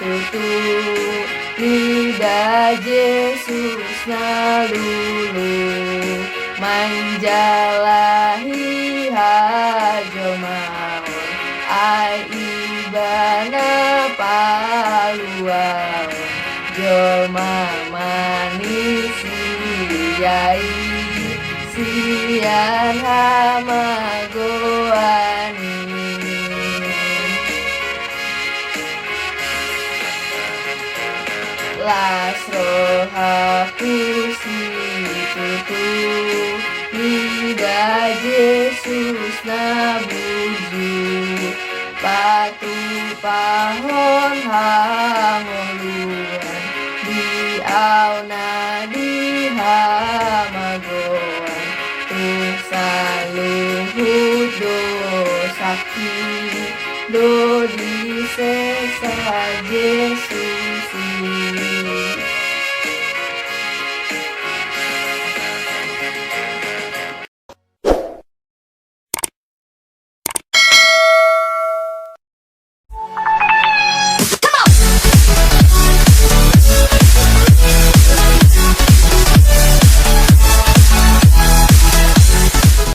tutu Nida Yesus na lulu manjalahi hajo maon ai ibana paluaon joma manis yai sian hamagoani Lasro hapusi tutu Nida Yesus na buju Patu pahon hangoluan Diau na dihamagoan Tuk saluhut do sakti Do disesa Yesus